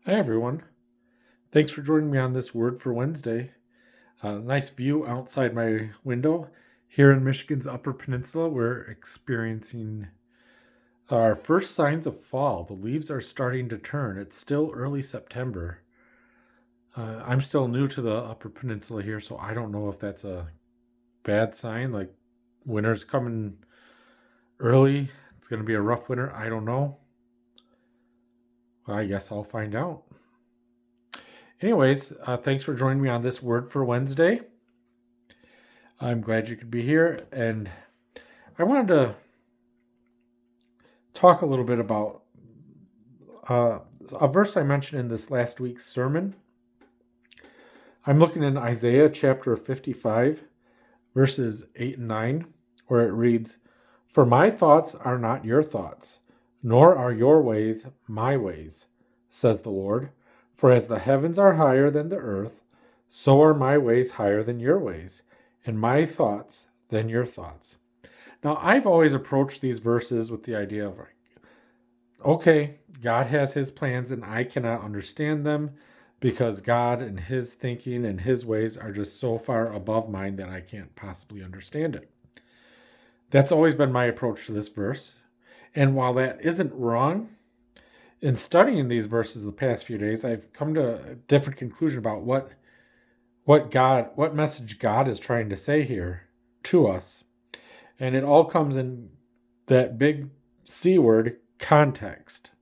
Hi, everyone. Thanks for joining me on this Word for Wednesday. Nice view outside my window. Here in Michigan's Upper Peninsula, we're experiencing our first signs of fall. The leaves are starting to turn. It's still early September. I'm still new to the Upper Peninsula here, so I don't know if that's a bad sign. Like winter's coming early. It's going to be a rough winter. I don't know. Well, I guess I'll find out. Anyways, thanks for joining me on this Word for Wednesday. I'm glad you could be here, and I wanted to talk a little bit about a verse I mentioned in this last week's sermon. I'm looking in Isaiah chapter 55, verses 8 and 9, where it reads, "For my thoughts are not your thoughts, nor are your ways my ways, says the Lord. For as the heavens are higher than the earth, so are my ways higher than your ways, and my thoughts than your thoughts." Now, I've always approached these verses with the idea of, okay, God has his plans and I cannot understand them because God and his thinking and his ways are just so far above mine that I can't possibly understand it. That's always been my approach to this verse. And while that isn't wrong, in studying these verses the past few days, I've come to a different conclusion about what message God is trying to say here to us. And it all comes in that big C word, context.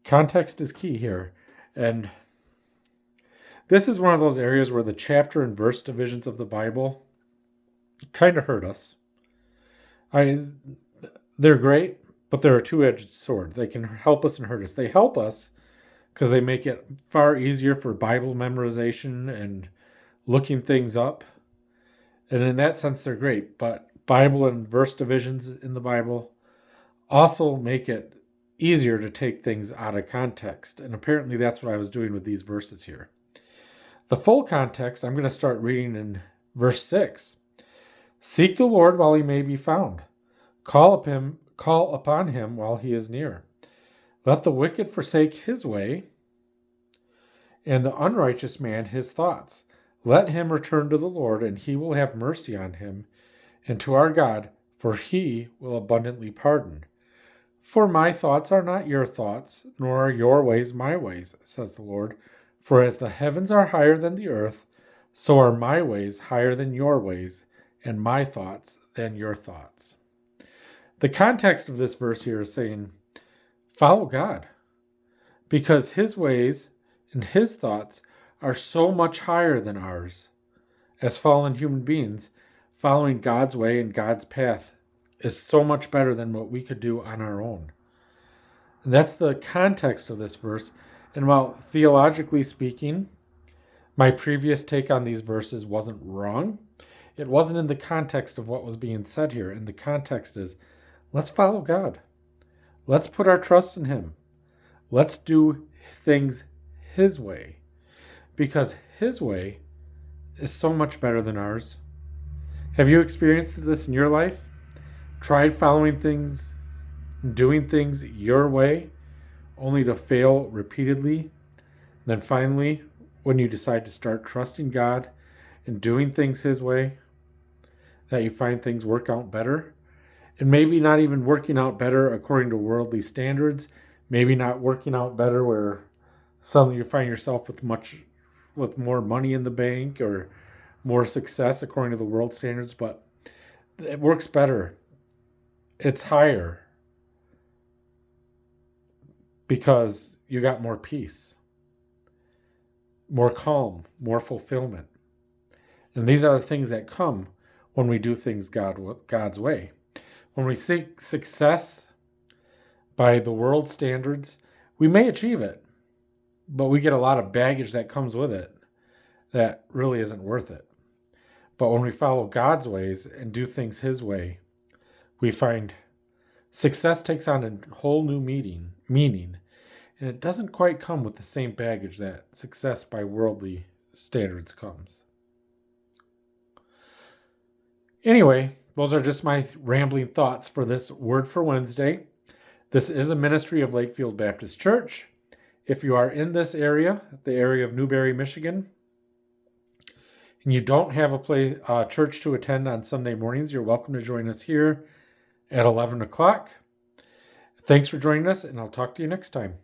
Context is key here. And this is one of those areas where the chapter and verse divisions of the Bible kind of hurt us. They're great, but they're a two-edged sword. They can help us and hurt us. They help us because they make it far easier for Bible memorization and looking things up. And in that sense, they're great. But Bible and verse divisions in the Bible also make it easier to take things out of context. And apparently that's what I was doing with these verses here. The full context, I'm going to start reading in verse 6. "Seek the Lord while he may be found. Call upon him while he is near. Let the wicked forsake his way, and the unrighteous man his thoughts. Let him return to the Lord, and he will have mercy on him, and to our God, for he will abundantly pardon. For my thoughts are not your thoughts, nor are your ways my ways, says the Lord. For as the heavens are higher than the earth, so are my ways higher than your ways, and my thoughts than your thoughts." The context of this verse here is saying, follow God, because his ways and his thoughts are so much higher than ours. As fallen human beings, following God's way and God's path is so much better than what we could do on our own. And that's the context of this verse. And while theologically speaking, my previous take on these verses wasn't wrong, it wasn't in the context of what was being said here. And the context is, let's follow God. Let's put our trust in him. Let's do things his way, because his way is so much better than ours. Have you experienced this in your life? Tried following things, doing things your way, only to fail repeatedly? Then finally, when you decide to start trusting God and doing things his way, that you find things work out better? And maybe not even working out better according to worldly standards, maybe not working out better where suddenly you find yourself with more money in the bank or more success according to the world standards, but it works better. It's higher because you got more peace, more calm, more fulfillment. And these are the things that come when we do things God's way. When we seek success by the world standards, we may achieve it, but we get a lot of baggage that comes with it that really isn't worth it. But when we follow God's ways and do things his way, we find success takes on a whole new meaning, and it doesn't quite come with the same baggage that success by worldly standards comes. Anyway, those are just my rambling thoughts for this Word for Wednesday. This is a ministry of Lakefield Baptist Church. If you are in this area, the area of Newberry, Michigan, and you don't have a church to attend on Sunday mornings, you're welcome to join us here at 11 o'clock. Thanks for joining us, and I'll talk to you next time.